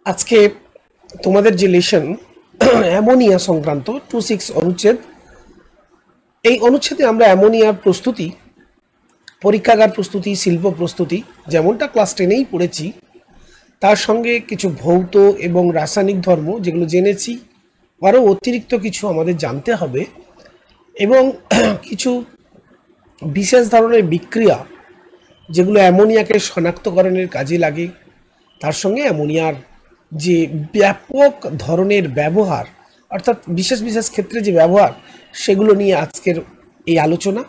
আজকে তোমাদের যে লেসন অ্যামোনিয়া সংক্রান্ত 26 অনুচ্ছেদ, এই অনুচ্ছেদে আমরা অ্যামোনিয়ার প্রস্তুতি, পরীক্ষাগার প্রস্তুতি, শিল্প প্রস্তুতি যেমনটা ক্লাস 10-এই পড়েছি, তার সঙ্গে কিছু ভৌত এবং রাসায়নিক ধর্ম যেগুলো জেনেছি, আরও অতিরিক্ত কিছু আমাদের জানতে হবে এবং কিছু বিশেষ ধরনের বিক্রিয়া যেগুলো অ্যামোনিয়াকে শনাক্তকরণের কাজে লাগে, তার সঙ্গে অ্যামোনিয়ার যে ব্যাপক ধরনের ব্যবহার, অর্থাৎ বিশেষ বিশেষ ক্ষেত্রে যে ব্যবহার, সেগুলো নিয়ে আজকের এই আলোচনা।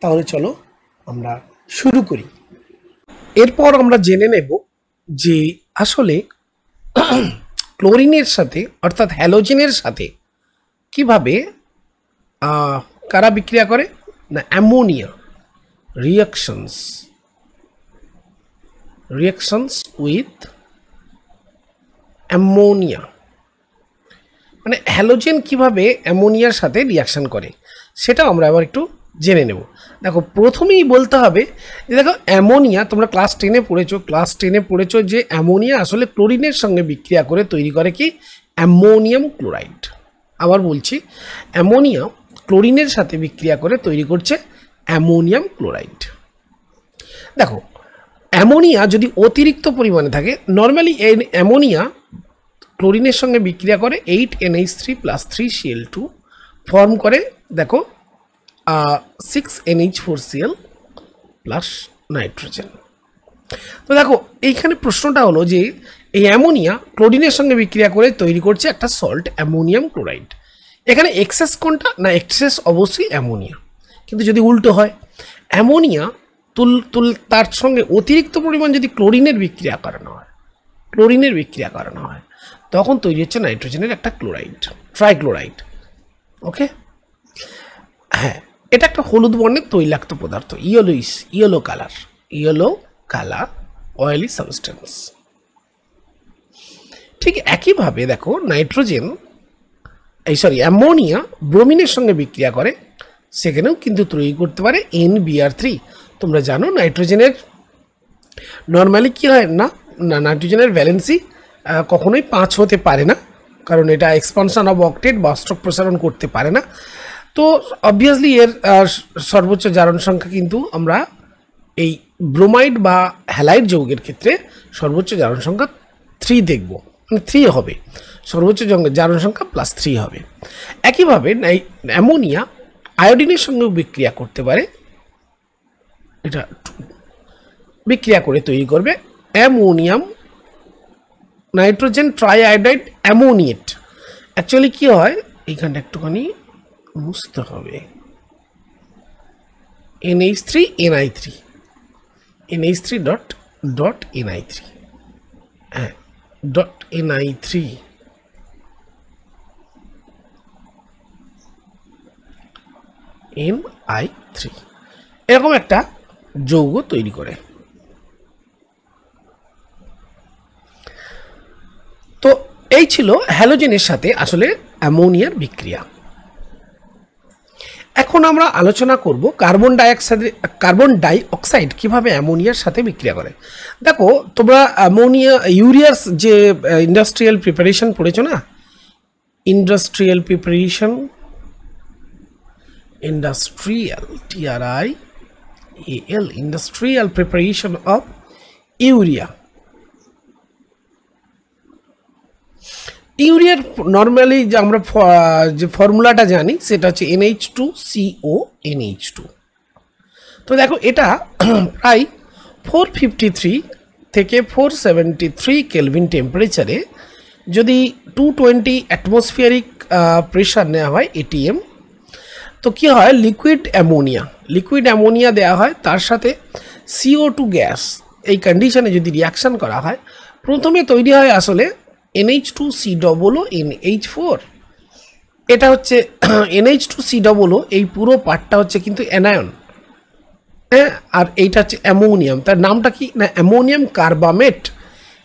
তাহলে চলো আমরা শুরু করি। এরপর আমরা জেনে নেব যে আসলে ক্লোরিনের সাথে অর্থাৎ হ্যালোজেনের সাথে কিভাবে কারা বিক্রিয়া করে না, অ্যামোনিয়া রিয়াকশনস উইথ অ্যামোনিয়া, মানে হ্যালোজেন কিভাবে অ্যামোনিয়ার সাথে রিয়াকশন করে সেটা আমরা আবার একটু জেনে নেব। দেখো, প্রথমেই বলতে হবে যে দেখো, অ্যামোনিয়া তোমরা ক্লাস 10-এ পড়েছো যে অ্যামোনিয়া আসলে ক্লোরিনের সঙ্গে বিক্রিয়া করে তৈরি করে কি, অ্যামোনিয়াম ক্লোরাইড। আবার বলছি, অ্যামোনিয়া ক্লোরিনের সাথে বিক্রিয়া করে তৈরি করছে অ্যামোনিয়াম ক্লোরাইড। দেখো, অ্যামোনিয়া যদি অতিরিক্ত পরিমাণে থাকে, নর্মালি এই অ্যামোনিয়া ক্লোরিনের সঙ্গে বিক্রিয়া করে 8NH3+3Cl2 ফর্ম করে, দেখো 6NH4Cl প্লাস নাইট্রোজেন। তো দেখো, এইখানে প্রশ্নটা হলো যে এই অ্যামোনিয়া ক্লোরিনের সঙ্গে বিক্রিয়া করে তৈরি করছে একটা সল্ট অ্যামোনিয়াম ক্লোরাইড। এখানে এক্সেস কোনটা না, এক্সেস অবশ্যই অ্যামোনিয়া। কিন্তু যদি উল্টো হয়, অ্যামোনিয়া তার সঙ্গে অতিরিক্ত পরিমাণ যদি ক্লোরিনের বিক্রিয়া করানো হয়, তখন তৈরি হচ্ছে নাইট্রোজেনের একটা ক্লোরাইড, ট্রাইক্লোরাইড। ওকে, হ্যাঁ, এটা একটা হলুদ বর্ণের তৈলাক্ত পদার্থ, ইয়েলো কালার অয়েলি সাবস্টেন্স। ঠিক একইভাবে দেখো, অ্যামোনিয়া ব্রোমিনের সঙ্গে বিক্রিয়া করে, সেখানেও কিন্তু তৈরি করতে পারে NBr3। তোমরা জানো নাইট্রোজেনের নর্মালি কী হয় না, নাইট্রোজেনের ভ্যালেন্সি কখনোই 5 হতে পারে না, কারণ এটা এক্সপানশন অফ অক্টেট বা অষ্টক প্রসারণ করতে পারে না। তো অবভিয়াসলি এর সর্বোচ্চ জারণ সংখ্যা কিন্তু আমরা এই ব্রোমাইড বা হ্যালাইড যৌগের ক্ষেত্রে সর্বোচ্চ জারণ সংখ্যা 3 দেখব, মানে 3 হবে, সর্বোচ্চ জারণ সংখ্যা +3 হবে। একইভাবে অ্যামোনিয়া আয়োডিনের সঙ্গেও বিক্রিয়া করতে পারে, এটা বিক্রিয়া করে তৈরি করবে অ্যামোনিয়াম নাইট্রোজেন ট্রাইআয়োডাইড অ্যামোনিয়েট। অ্যাকচুয়ালি কী হয়, এইখানটা একটুখানি বুঝতে হবে, NH3 হ্যাঁ, NI3 এরকম একটা যৌগ তৈরি করে। তো এই ছিল হ্যালোজেনের সাথে আসলে অ্যামোনিয়ার বিক্রিয়া। এখন আমরা আলোচনা করব কার্বন ডাই অক্সাইড কিভাবে অ্যামোনিয়ার সাথে বিক্রিয়া করে। দেখো, তোমরা ইউরিয়ার যে ইন্ডাস্ট্রিয়াল প্রিপারেশন পড়েছো না, ইন্ডাস্ট্রিয়াল প্রিপারেশন অফ ইউরিয়ার নর্মালি যে আমরা যে ফর্মুলাটা জানি সেটা হচ্ছে NH2CONH2। তো দেখো, এটা প্রায় 453 থেকে 473 কেলভিন টেম্পারেচারে যদি 220 অ্যাটমসফিয়ারিক প্রেশার নেওয়া হয় ATM, তো কী হয়, লিকুইড অ্যামোনিয়া দেওয়া হয়, তার সাথে CO2 গ্যাস, এই কন্ডিশনে যদি রিয়াকশান করা হয়, প্রথমে তৈরি হয় আসলে NH2COONH4। এটা হচ্ছে NH2COO, এই পুরো পার্টটা হচ্ছে কিন্তু অ্যানায়ন, হ্যাঁ, আর এইটা হচ্ছে অ্যামোনিয়াম। তার নামটা কি না, অ্যামোনিয়াম কার্বামেট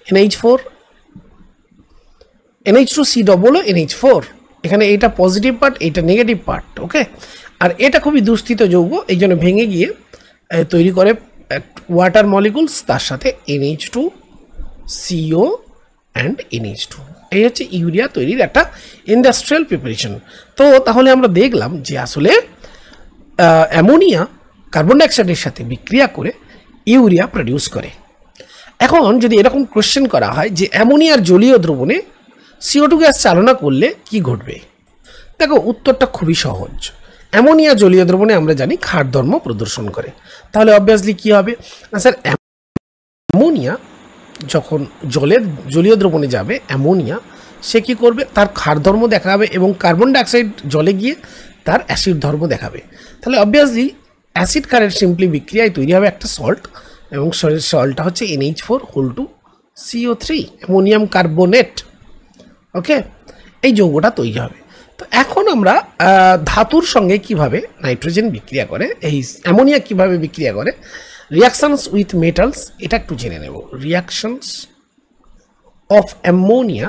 NH2COONH4। এখানে এইটা পজিটিভ পার্ট, এইটা নেগেটিভ পার্ট। ওকে, আর এটা খুবই দুস্থিত যৌগ, এই জন্য ভেঙে গিয়ে তৈরি করে ওয়াটার মলিকুলস, তার সাথে NH2CO অ্যান্ড NH2। এই হচ্ছে ইউরিয়া তৈরির একটা ইন্ডাস্ট্রিয়াল প্রিপারেশন। তো তাহলে আমরা দেখলাম যে আসলে অ্যামোনিয়া কার্বন ডাইঅক্সাইডের সাথে বিক্রিয়া করে ইউরিয়া প্রডিউস করে। এখন যদি এরকম কোশ্চেন করা হয় যে অ্যামোনিয়ার জলীয় দ্রবণে CO2 গ্যাস চালনা করলে কি ঘটবে, দেখো উত্তরটা খুবই সহজ। অ্যামোনিয়া জলীয় দ্রবণে আমরা জানি ক্ষার ধর্ম প্রদর্শন করে, তাহলে অবভিয়াসলি কি হবে না স্যার, অ্যামোনিয়া যখন জলীয় দ্রবণে যাবে অ্যামোনিয়া সে কী করবে, তার ক্ষার ধর্ম দেখাবে এবং কার্বন ডাইঅক্সাইড জলে গিয়ে তার অ্যাসিড ধর্ম দেখাবে। তাহলে অবভিয়াসলি অ্যাসিড ক্ষারের সিম্পলি বিক্রিয়ায় তৈরি হবে একটা সল্ট, এবং সল্টটা হচ্ছে NH4 CO3 অ্যামোনিয়াম কার্বনেট। ওকে, এই যৌগটা তৈরি হবে। তো এখন আমরা ধাতুর সঙ্গে কিভাবে নাইট্রোজেন বিক্রিয়া করে, এই অ্যামোনিয়া কিভাবে বিক্রিয়া করে, রিয়াকশনস উইথ মেটালস, এটা একটু জেনে নেব। Reactions of ammonia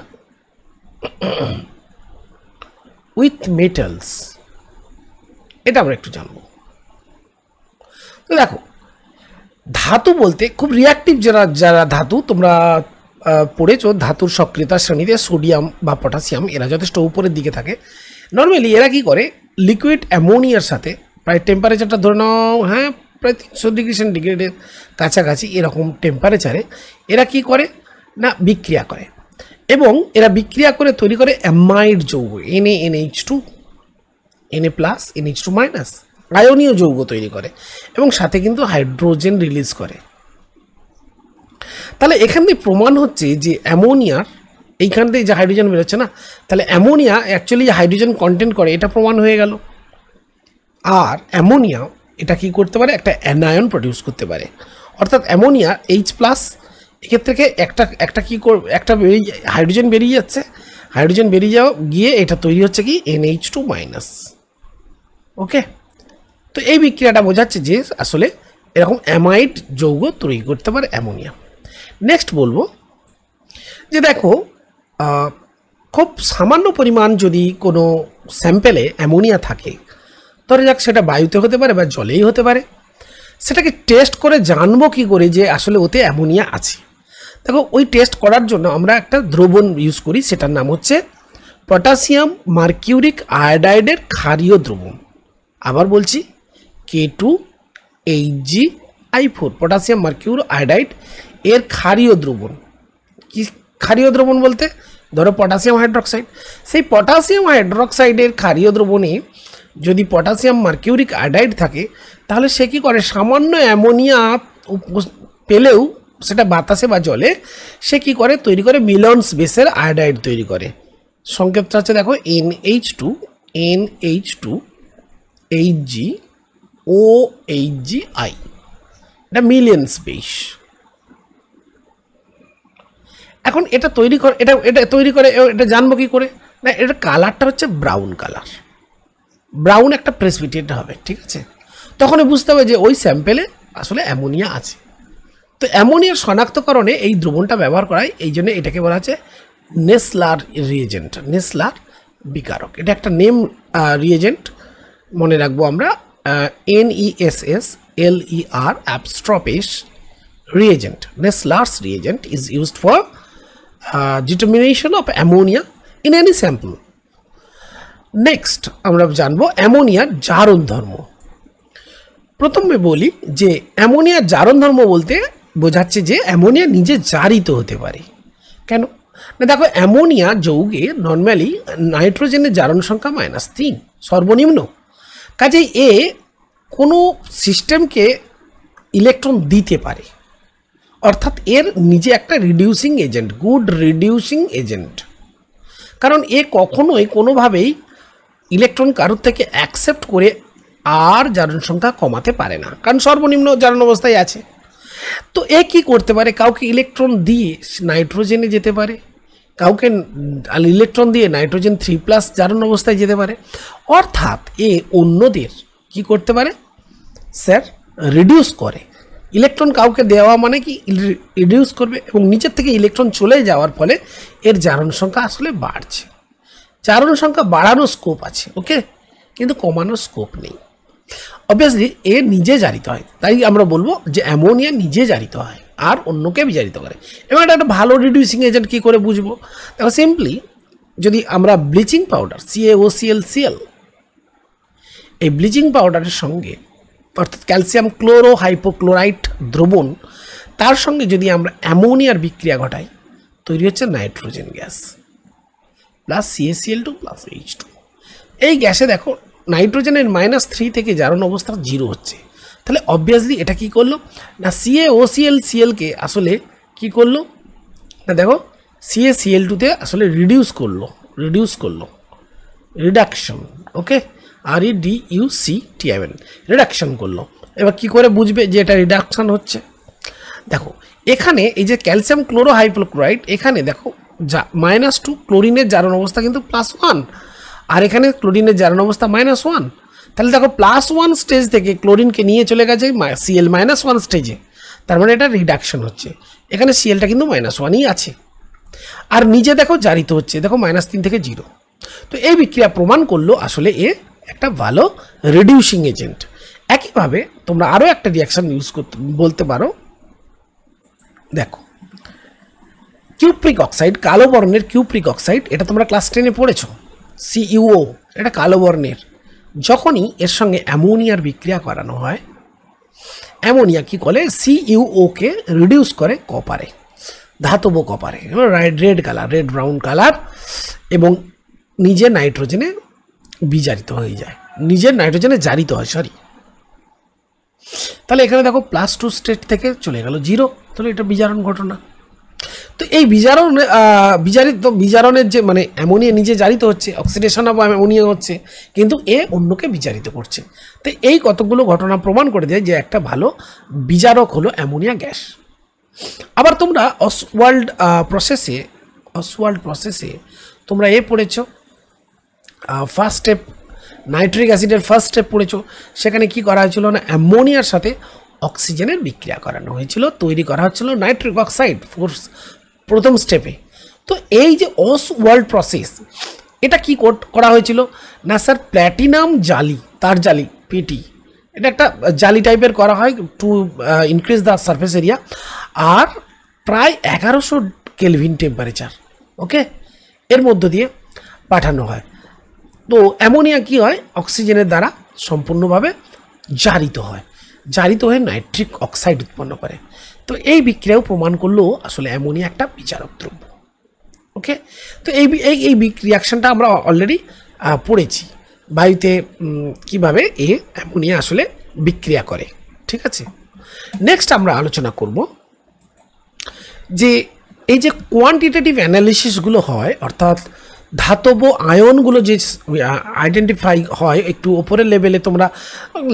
with metals, এটা আমরা একটু জানবো। তো দেখো ধাতু বলতে খুব রিয়াক্টিভ যারা ধাতু তোমরা পড়েছো ধাতুর সক্রিয়তা শ্রেণীতে, সোডিয়াম বা পটাশিয়াম এরা যথেষ্ট উপরের দিকে থাকে। নর্মালি এরা কি করে, লিকুইড অ্যামোনিয়ার সাথে প্রায় টেম্পারেচারটা ধরে নাও, হ্যাঁ প্রায় 300 ডিগ্রি সেন্টিগ্রেডের কাছাকাছি এরকম টেম্পারেচারে এরা কি করে না বিক্রিয়া করে, এবং এরা বিক্রিয়া করে তৈরি করে অ্যামাইড যৌগ NaNH2 Na+, NH2-, আয়নীয় যৌগ তৈরি করে এবং সাথে কিন্তু হাইড্রোজেন রিলিজ করে। তাহলে এখান থেকে প্রমাণ হচ্ছে যে অ্যামোনিয়ার এইখান থেকে যে হাইড্রোজেন বেরোচ্ছে না, তাহলে অ্যামোনিয়া অ্যাকচুয়ালি হাইড্রোজেন কন্টেন্ট করে, এটা প্রমাণ হয়ে গেল। আর অ্যামোনিয়া এটা কি করতে পারে, একটা অ্যানায়ন প্রডিউস করতে পারে, অর্থাৎ অ্যামোনিয়া H+, এক্ষেত্রে থেকে একটা কি করবে, একটা হাইড্রোজেন বেরিয়ে যাচ্ছে, হাইড্রোজেন বেরিয়ে গিয়ে এটা তৈরি হচ্ছে কি NH2-। ওকে, তো এই বিক্রিয়াটা বোঝাচ্ছে যে আসলে এরকম অ্যামাইড যৌগ তৈরি করতে পারে অ্যামোনিয়া। নেক্সট বলবো যে দেখো খুব সামান্য পরিমাণ যদি কোনো স্যাম্পেলে অ্যামোনিয়া থাকে, ধরে যাক সেটা বায়ুতে হতে পারে বা জলেই হতে পারে, সেটাকে টেস্ট করে জানবো কি করে যে আসলে ওতে অ্যামোনিয়া আছে। দেখো ওই টেস্ট করার জন্য আমরা একটা দ্রবণ ইউজ করি, সেটার নাম হচ্ছে পটাশিয়াম মার্কিউরিক আয়োডাইডের ক্ষারীয় দ্রবণ। আবার বলছি K2HgI4 পটাশিয়াম মার্কিউর আয়োডাইড এর ক্ষারীয় দ্রবণ। কি ক্ষারীয় দ্রবণ বলতে, ধরো পটাশিয়াম হাইড্রোক্সাইড, সেই পটাশিয়াম হাইড্রোক্সাইডের ক্ষারীয় দ্রবণে যদি পটাশিয়াম মার্কিউরিক আয়োডাইড থাকে, তাহলে সে কী করে, সামান্য অ্যামোনিয়া পেলেও সেটা বাতাসে বা জলে সে কী করে, তৈরি করে মিলনস বেসের আয়োডাইড তৈরি করে। সংকেতটা হচ্ছে দেখো NH2HgOHgI, এটা মিলিয়নস বেস। এখন এটা তৈরি করে, এটা তৈরি করে, এটা জানবো কি করে না, এটা কালারটা হচ্ছে ব্রাউন কালার, ব্রাউন একটা প্রেসিপিটেট হবে, ঠিক আছে। তখনই বুঝতে হবে যে ওই স্যাম্পেলে আসলে অ্যামোনিয়া আছে। তো অ্যামোনিয়ার শনাক্তকরণে এই দ্রবণটা ব্যবহার করায়, এই জন্য এটাকে বলা হচ্ছে নেসলার রিয়েজেন্ট, নেসলার বিকারক। এটা একটা নেম রিয়েজেন্ট, মনে রাখবো আমরা, NESSLER অ্যাবস্ট্রপেস reagent. Nessler's reagent is used for determination of ammonia in any sample. Next আমরা জানবো অ্যামোনিয়ার জারণ ধর্ম। প্রথমে বলি যে অ্যামোনিয়ার জারণ ধর্ম বলতে বোঝাচ্ছে যে অ্যামোনিয়া নিজে জারিত হতে পারে। কেন না, দেখো অ্যামোনিয়া যৌগে নর্মালি নাইট্রোজেনের জারণ সংখ্যা -3 সর্বনিম্ন, কাজেই এ কোনো সিস্টেমকে ইলেকট্রন দিতে পারে, অর্থাৎ এর নিজে একটা reducing agent, good reducing agent. কারণ এ কখনোই কোনোভাবেই ইলেকট্রন কারোর থেকে অ্যাকসেপ্ট করে আর জারণ সংখ্যা কমাতে পারে না, কারণ সর্বনিম্ন জারণ অবস্থায় আছে। তো এ কি করতে পারে, কাউকে ইলেকট্রন দিয়ে নাইট্রোজেনে যেতে পারে, কাউকে ইলেকট্রন দিয়ে নাইট্রোজেন 3+ জারণ অবস্থায় যেতে পারে, অর্থাৎ এ অন্যদের কি করতে পারে স্যার, রিডিউস করে। ইলেকট্রন কাউকে দেওয়া মানে কি রিডিউস করবে, এবং নিচের থেকে ইলেকট্রন চলে যাওয়ার ফলে এর জারণ সংখ্যা আসলে বাড়ছে। জারণ সংখ্যা বাড়ানোর স্কোপ আছে, ওকে, কিন্তু কমানোর স্কোপ নেই। অবভিয়াসলি এ নিজে জারিত হয়, তাই আমরা বলবো যে অ্যামোনিয়া নিজে জারিত হয়। আর অন্যকে বিজারিত করে। এবং এটা একটা ভালো রিডিউসিং এজেন্ট কী করে বুঝবো? দেখো সিম্পলি যদি আমরা ব্লিচিং পাউডার CaOClCl এই ব্লিচিং পাউডারের সঙ্গে অর্থাৎ ক্যালসিয়াম ক্লোরো হাইপোক্লোরাইট দ্রবণ তার সঙ্গে যদি আমরা অ্যামোনিয়ার বিক্রিয়া ঘটাই তৈরি হচ্ছে nitrogen gas plus CaCl2 plus H2। এই গ্যাসে দেখো নাইট্রোজেনের -3 থেকে জারণ অবস্থা 0 হচ্ছে। তাহলে অবভিয়াসলি এটা কি করলো না CaOClClকে আসলে কি করলো না দেখো CaCl2তে আসলে রিডিউস করলো রিডাকশন, ওকে REDUCTION রিডাকশন করলো। এবার কি করে বুঝবে যে এটা রিডাকশন হচ্ছে? দেখো এখানে এই যে ক্যালসিয়াম ক্লোরো হাইপোক্লোরাইড এখানে দেখো -2 ক্লোরিনের জারণ অবস্থা কিন্তু +1 আর এখানে ক্লোরিনের জারণ অবস্থা -1। তাহলে দেখো +1 স্টেজ থেকে ক্লোরিনকে নিয়ে চলে গেছে Cl-1 স্টেজে, তার মানে এটা রিডাকশন হচ্ছে। এখানে Clটা কিন্তু -1ই আছে আর নিজে দেখো জারিত হচ্ছে দেখো -3 থেকে 0। তো এই বিক্রিয়া প্রমাণ করলো আসলে এ একটা ভালো রিডিউসিং এজেন্ট। একইভাবে তোমরা আরও একটা রিয়াকশন ইউজ করতে বলতে পারো। দেখো কিউপ্রিক অক্সাইড, কালো বর্ণের কিউপ্রিক অক্সাইড, এটা তোমরা ক্লাস 10-এ পড়েছো, CuO, এটা কালো বর্ণের। যখনই এর সঙ্গে অ্যামোনিয়ার বিক্রিয়া করানো হয়, অ্যামোনিয়া কি করে CuO-কে রিডিউস করে কপারে, ধাতব কপারে, red colour, red brown colour, এবং নিজে নাইট্রোজেনে বিজারিত হয়ে যায়, নিজের নাইট্রোজেনে জারিত হয়, তাহলে এখানে দেখো +2 স্টেট থেকে চলে গেল 0। তাহলে এটা বিজারণ ঘটনা। তো এই বিজারণের যে মানে অ্যামোনিয়া নিজে জারিত হচ্ছে, অক্সিডেশন অফ অ্যামোনিয়া হচ্ছে, কিন্তু এ অন্যকে বিজারিত করছে। তো এই কতগুলো ঘটনা প্রমাণ করে দেয় যে একটা ভালো বিজারক হলো অ্যামোনিয়া গ্যাস। আবার তোমরা অসওয়াল্ড প্রসেসে তোমরা পড়েছ ফার্স্ট স্টেপ, নাইট্রিক অ্যাসিডের ফার্স্ট স্টেপ পড়েছো। সেখানে কি করা হয়েছিল না অ্যামোনিয়ার সাথে অক্সিজেনের বিক্রিয়া করানো হয়েছিল, তৈরি করা হচ্ছিল নাইট্রিক অক্সাইড প্রথম স্টেপে। তো এই যে অসওয়াল্ড প্রসেস, এটা কি করা হয়েছিল না স্যার প্ল্যাটিনাম জালি, তার জালি পিটি, এটা একটা জালি টাইপের করা হয় to increase the surface area, আর প্রায় 1100 কেলভিন টেম্পারেচার, ওকে, এর মধ্য দিয়ে পাঠানো হয়। তো অ্যামোনিয়া কি হয় অক্সিজেনের দ্বারা সম্পূর্ণভাবে জারিত হয়ে নাইট্রিক অক্সাইড উৎপন্ন করে। তো এই বিক্রিয়াও প্রমাণ করলো আসলে অ্যামোনিয়া একটা বিজারক দ্রব্য, ওকে। তো এই রিয়াকশনটা আমরা অলরেডি পড়েছি, বায়ুতে কিভাবে অ্যামোনিয়া আসলে বিক্রিয়া করে, ঠিক আছে। নেক্সট আমরা আলোচনা করব যে এই যে কোয়ান্টিটেটিভ অ্যানালিসিসগুলো হয়, অর্থাৎ ধাতব আয়নগুলো যে আইডেন্টিফাই হয় একটু ওপরের লেভেলে, তোমরা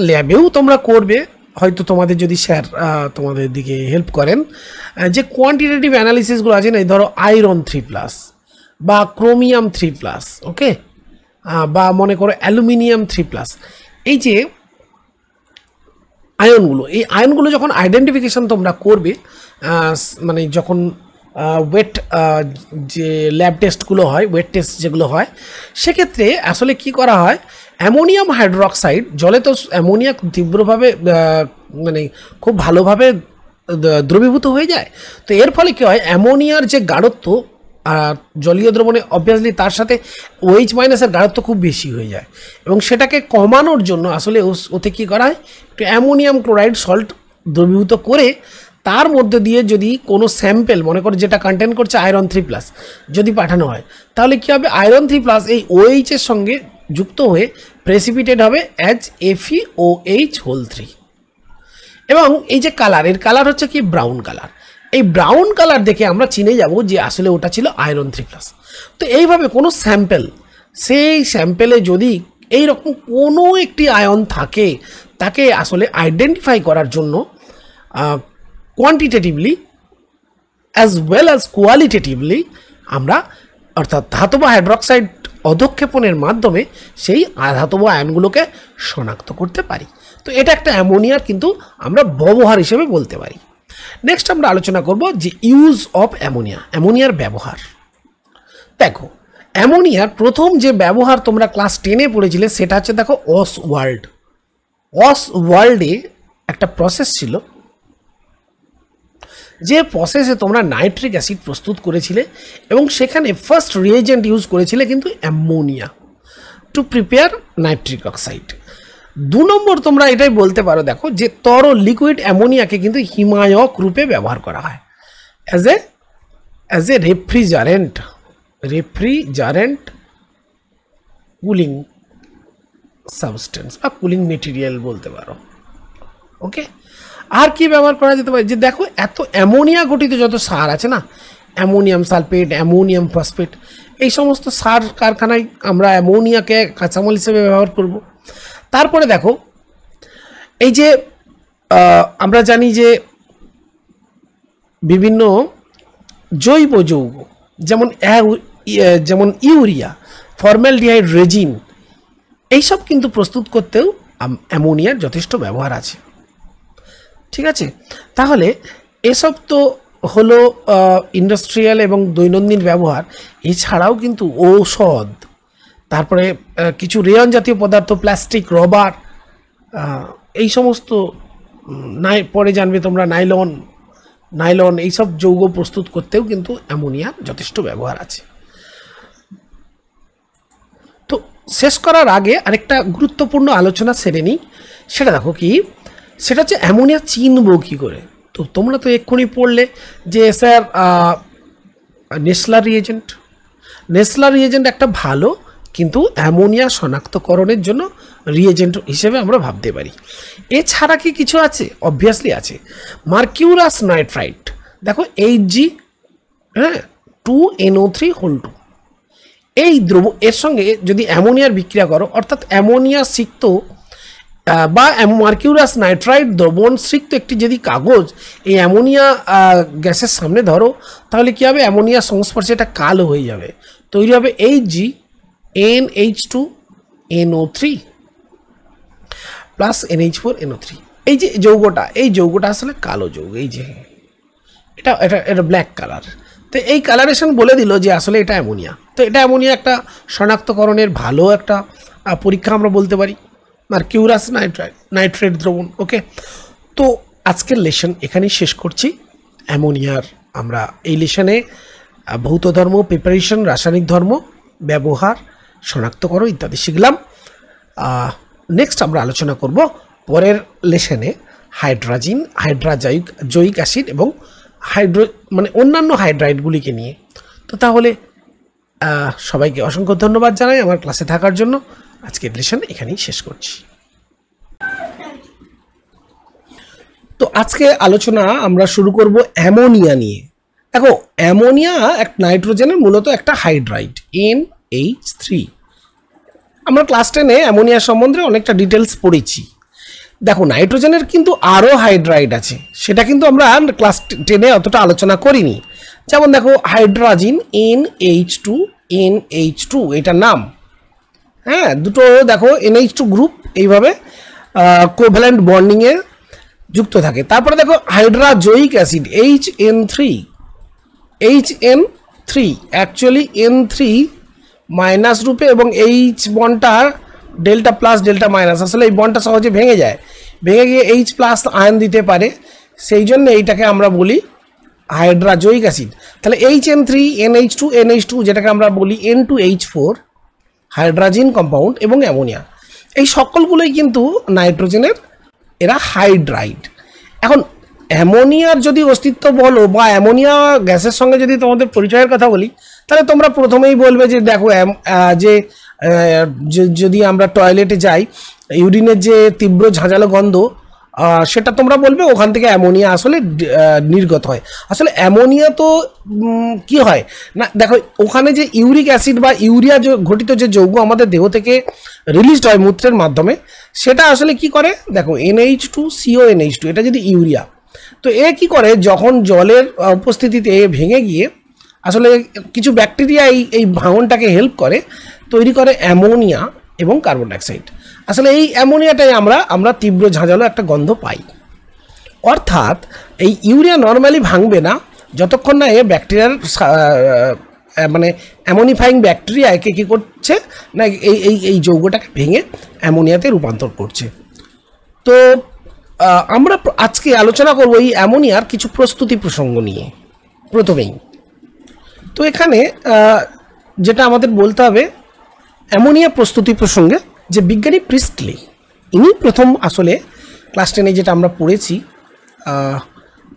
ল্যাবেও তোমরা করবে হয়তো, তোমাদের যদি স্যার তোমাদের দিকে হেল্প করেন, যে কোয়ান্টিটেটিভ অ্যানালিসিসগুলো আছে না, ধরো আয়রন 3+ বা ক্রোমিয়াম 3+, ওকে, বা মনে করো অ্যালুমিনিয়াম 3+, এই যে এই আয়নগুলো যখন আইডেন্টিফিকেশন তোমরা করবে, মানে যখন ওয়েট যে ল্যাব টেস্টগুলো হয়, ওয়েট টেস্ট যেগুলো হয়, সেক্ষেত্রে আসলে কি করা হয়, অ্যামোনিয়াম হাইড্রোক্সাইড, জলে তো অ্যামোনিয়া তীব্রভাবে মানে খুব ভালোভাবে দ্রবীভূত হয়ে যায়। তো এর ফলে কী হয়, অ্যামোনিয়ার যে গাঢ়ত্ব জলীয় দ্রবণে অবভিয়াসলি তার সাথে OH- এর গাঢ়ত্ব খুব বেশি হয়ে যায়, এবং সেটাকে কমানোর জন্য আসলে ওতে কী করা হয়, একটু অ্যামোনিয়াম ক্লোরাইড সল্ট দ্রবীভূত করে তার মধ্যে দিয়ে যদি কোনো স্যাম্পেল মনে করো যেটা কন্টেন করছে আয়রন 3+, যদি পাঠানো হয়, তাহলে কী হবে, আয়রন 3+ এই OH এর সঙ্গে যুক্ত হয়ে প্রেসিপিটেট হবে অ্যাজ FeOH3, এবং এই যে কালার, এর কালার হচ্ছে কি ব্রাউন কালার। এই ব্রাউন কালার দেখে আমরা চিনে যাব যে আসলে ওটা ছিল আয়রন 3+। তো এইভাবে কোনো স্যাম্পেল, সেই স্যাম্পেলে যদি এই রকম কোনো একটি আয়ন থাকে, তাকে আসলে আইডেন্টিফাই করার জন্য কোয়ান্টিটেটিভলি অ্যাজ ওয়েল অ্যাজ কোয়ালিটেটিভলি আমরা অর্থাৎ ধাতব হাইড্রোক্সাইড অধক্ষেপণের মাধ্যমে সেই ধাতব আয়নগুলোকে শনাক্ত করতে পারি। তো এটা একটা অ্যামোনিয়ার কিন্তু আমরা ব্যবহার হিসেবে বলতে পারি। নেক্সট আমরা আলোচনা করব যে ইউজ অফ অ্যামোনিয়ার ব্যবহার। দেখো অ্যামোনিয়ার প্রথম যে ব্যবহার তোমরা ক্লাস 10-এ পড়েছিলে সেটা হচ্ছে দেখো অসওয়াল্ডে একটা প্রসেস ছিল যে প্রসেসে তোমরা নাইট্রিক অ্যাসিড প্রস্তুত করেছিলে এবং সেখানে ফার্স্ট রিয়েজেন্ট ইউজ করেছিলে কিন্তু ammonia to prepare nitric oxide. 2 নম্বর তোমরা এটাই বলতে পারো, দেখো যে তরল লিকুইড অ্যামোনিয়াকে কিন্তু হিমায়ক রূপে ব্যবহার করা হয় as a refrigerant cooling substance বা কুলিং মেটেরিয়াল বলতে পারো। ওকে, আর কি ব্যবহার করা যেতে পারে, যে দেখো এত অ্যামোনিয়া গঠিত যত সার আছে না, অ্যামোনিয়াম সালফেট, অ্যামোনিয়াম ফসফেট, এই সমস্ত সার কারখানায় আমরা অ্যামোনিয়াকে কাঁচামাল হিসেবে ব্যবহার করব। তারপরে দেখো এই যে আমরা জানি যে বিভিন্ন জৈব যৌগ যেমন ইউরিয়া, ফর্মালডিহাইড রেজিন, এইসব কিন্তু প্রস্তুত করতেও অ্যামোনিয়ার যথেষ্ট ব্যবহার আছে। ঠিক আছে, তাহলে এসব তো হলো ইন্ডাস্ট্রিয়াল এবং দৈনন্দিন ব্যবহার। এছাড়াও কিন্তু ঔষধ, তারপরে কিছু রেয়ন জাতীয় পদার্থ, প্লাস্টিক, রবার, এই সমস্ত পরে জানবে তোমরা নাইলন এইসব যৌগ প্রস্তুত করতেও কিন্তু অ্যামোনিয়ার যথেষ্ট ব্যবহার আছে। তো শেষ করার আগে আরেকটা গুরুত্বপূর্ণ আলোচনা সেরে নিই, সেটা দেখো কি, সেটা হচ্ছে অ্যামোনিয়া চিনব কী করে। তো তোমরা তো এক্ষুনি পড়লে যে স্যার নেসলার রিয়েজেন্ট একটা ভালো কিন্তু অ্যামোনিয়া শনাক্তকরণের জন্য রিয়েজেন্ট হিসেবে আমরা ভাবতে পারি। এছাড়া কি কিছু আছে? অবভিয়াসলি আছে। মার্কিউরাস নাইট্রাইট, দেখো Hg 2NO3 এই এর সঙ্গে যদি অ্যামোনিয়ার বিক্রিয়া করো, অর্থাৎ অ্যামোনিয়া সিক্ত বা মার্কিউরাস নাইট্রাইট দ্রবণ সিক্ত একটি যদি কাগজ এই অ্যামোনিয়া গ্যাসের সামনে ধরো, তাহলে কী হবে, অ্যামোনিয়ার সংস্পর্শে এটা কালো হয়ে যাবে, তৈরি হবে HgNH2NO3 প্লাস NH4NO3। এই যে যৌগটা আসলে কালো যৌগ, এই যে এটা ব্ল্যাক কালার। তো এই কালারেশন বলে দিল যে আসলে এটা অ্যামোনিয়া। তো এটা অ্যামোনিয়া একটা শনাক্তকরণের ভালো একটা পরীক্ষা আমরা বলতে পারি, মার্কিউরাস নাইট্রেট দ্রবণ। ওকে, তো আজকের লেসন এখানেই শেষ করছি। অ্যামোনিয়ার আমরা এই লেসনে ভৌত ধর্ম, প্রিপারেশন, রাসায়নিক ধর্ম, ব্যবহার, শনাক্তকরণ ইত্যাদি শিখলাম। নেক্সট আমরা আলোচনা করব পরের লেসনে হাইড্রাজয়িক অ্যাসিড এবং অন্যান্য হাইড্রাইডগুলিকে নিয়ে। তো তাহলে সবাইকে অসংখ্য ধন্যবাদ জানাই আমার ক্লাসে থাকার জন্য। আজকের লেসন এখানেই শেষ করছি। তো আজকে আলোচনা আমরা শুরু করব অ্যামোনিয়া নিয়ে। দেখো, অ্যামোনিয়া এক নাইট্রোজেনের মূলত একটা হাইড্রাইড NH3। আমরা ক্লাস 10-এ অ্যামোনিয়া সম্বন্ধে অনেকটা ডিটেলস পড়েছি। দেখো, নাইট্রোজেনের কিন্তু আরও হাইড্রাইড আছে, সেটা কিন্তু আমরা ক্লাস 10-এ অতটা আলোচনা করিনি। যেমন দেখো, হাইড্রাজিন NH2NH2 এটার নাম, দুটো দেখো NH2 গ্রুপ এইভাবে কোভ্যালেন্ট বন্ডিংয়ে যুক্ত থাকে। তারপরে দেখো হাইড্রাজয়িক acid HN3 actually N3 minus রূপে এবং H বন্ডটা ডেল্টা প্লাস ডেল্টা মাইনাস, আসলে এই বন্ডটা সহজে ভেঙে গিয়ে H প্লাস আয়ন দিতে পারে, সেই জন্য এইটাকে আমরা বলি হাইড্রাজয়িক অ্যাসিড। তাহলে HN3NH2NH2 যেটাকে আমরা বলি N2H4 হাইড্রাজিন কম্পাউন্ড এবং অ্যামোনিয়া, এই সকলগুলোই কিন্তু নাইট্রোজেনের এরা হাইড্রাইড। এখন অ্যামোনিয়ার যদি অস্তিত্ব বলো বা অ্যামোনিয়া গ্যাসের সঙ্গে যদি তোমাদের পরিচয়ের কথা বলি, তাহলে তোমরা প্রথমেই বলবে যে দেখো যদি আমরা টয়লেটে যাই, ইউরিনের যে তীব্র ঝাঁঝালো গন্ধ, সেটা তোমরা বলবে ওখান থেকে অ্যামোনিয়া আসলে নির্গত হয়। আসলে অ্যামোনিয়া তো কি হয় না, দেখো ওখানে যে ইউরিক অ্যাসিড বা ইউরিয়া ঘটিত যে যৌগ আমাদের দেহ থেকে রিলিজড হয় মূত্রের মাধ্যমে, সেটা আসলে কি করে, দেখো NH2CONH2 এটা যদি ইউরিয়া, তো এ কি করে, যখন জলের উপস্থিতিতে ভেঙে গিয়ে আসলে কিছু ব্যাকটেরিয়া এই ভাঙনটাকে হেল্প করে, তৈরি করে অ্যামোনিয়া এবং কার্বন ডাইঅক্সাইড। আসলে এই অ্যামোনিয়াটাই আমরা তীব্র ঝাঁঝালো একটা গন্ধ পাই। অর্থাৎ এই ইউরিয়া নর্মালি ভাঙবে না যতক্ষণ না এ ব্যাকটেরিয়ার অ্যামোনিফাইং ব্যাকটেরিয়া একে কী করছে না, এই যৌগটাকে ভেঙে অ্যামোনিয়াতে রূপান্তর করছে। তো আমরা আজকে আলোচনা করব এই অ্যামোনিয়ার কিছু প্রস্তুতি প্রসঙ্গ নিয়ে প্রথমেই। তো এখানে যেটা আমাদের বলতে হবে অ্যামোনিয়া প্রস্তুতি প্রসঙ্গে, যে বিজ্ঞানী প্রিস্টলি ইনি প্রথম আসলে ক্লাস 10-এ যেটা আমরা পড়েছি,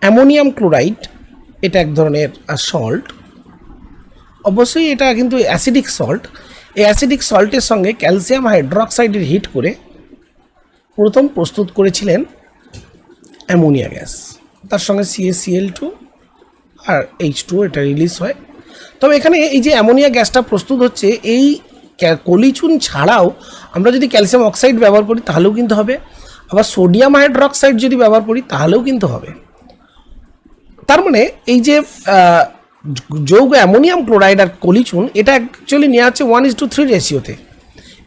অ্যামোনিয়াম ক্লোরাইড এটা এক ধরনের সল্ট, অবশ্যই এটা কিন্তু অ্যাসিডিক সল্ট। এই অ্যাসিডিক সল্টের সঙ্গে ক্যালসিয়াম হাইড্রোক্সাইডের হিট করে প্রথম প্রস্তুত করেছিলেন অ্যামোনিয়া গ্যাস। তার সঙ্গে CaCl2 আর H2 এটা রিলিজ হয়। তবে এখানে এই যে অ্যামোনিয়া গ্যাসটা প্রস্তুত হচ্ছে, এই কলিচুন ছাড়াও আমরা যদি ক্যালসিয়াম অক্সাইড ব্যবহার করি তাহলেও কিন্তু হবে, আবার সোডিয়াম হাইড্রোক্সাইড যদি ব্যবহার করি তাহলেও কিন্তু হবে। তার মানে এই যে যৌগ অ্যামোনিয়াম ক্লোরাইড আর কলিচুন এটা অ্যাকচুয়ালি নেওয়া হচ্ছে 1:3 রেশিওতে,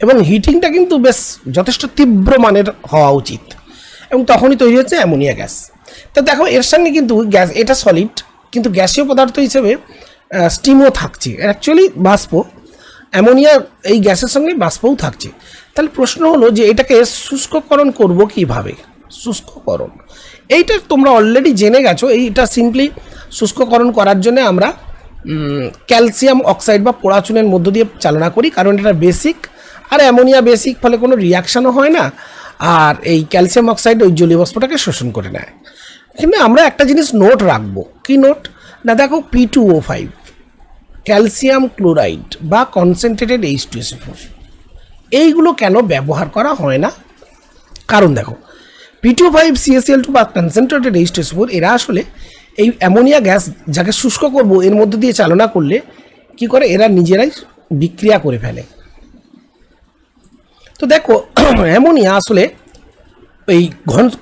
এবং হিটিংটা কিন্তু বেশ যথেষ্ট তীব্র মানের হওয়া উচিত, এবং তখনই তৈরি হচ্ছে অ্যামোনিয়া গ্যাস। তো দেখো এর সঙ্গে কিন্তু গ্যাস, এটা সলিড কিন্তু গ্যাসীয় পদার্থ হিসেবে স্টিমও থাকছে, অ্যাকচুয়ালি বাষ্প। অ্যামোনিয়া এই গ্যাসের সঙ্গে বাষ্পও থাকছে। তাহলে প্রশ্ন হলো যে এটাকে শুষ্ককরণ করব কিভাবে? শুষ্ককরণ এইটা তোমরা অলরেডি জেনে গেছো। এইটা সিম্পলি শুষ্ককরণ করার জন্য আমরা ক্যালসিয়াম অক্সাইড বা পোড়াচুনের মধ্য দিয়ে চালনা করি, কারণ এটা বেসিক, আর অ্যামোনিয়া বেসিক, ফলে কোনো রিয়াকশানও হয় না, আর এই ক্যালসিয়াম অক্সাইড ওই জলীয় বাষ্পটাকে শোষণ করে নেয়। কিন্তু আমরা একটা জিনিস নোট রাখবো, কি নোট না, দেখো P2O5 ক্যালসিয়াম ক্লোরাইড বা কনসেন্ট্রেটেড H2SO4 এইগুলো কেন ব্যবহার করা হয় না? কারণ দেখো P2O5 CaCl2 বা কনসেন্ট্রেটেড H2SO4 এরা আসলে এই অ্যামোনিয়া গ্যাস যাকে শুষ্ক করব এর মধ্য দিয়ে চালনা করলে কি করে, এরা নিজেরাই বিক্রিয়া করে ফেলে। তো দেখো অ্যামোনিয়া আসলে এই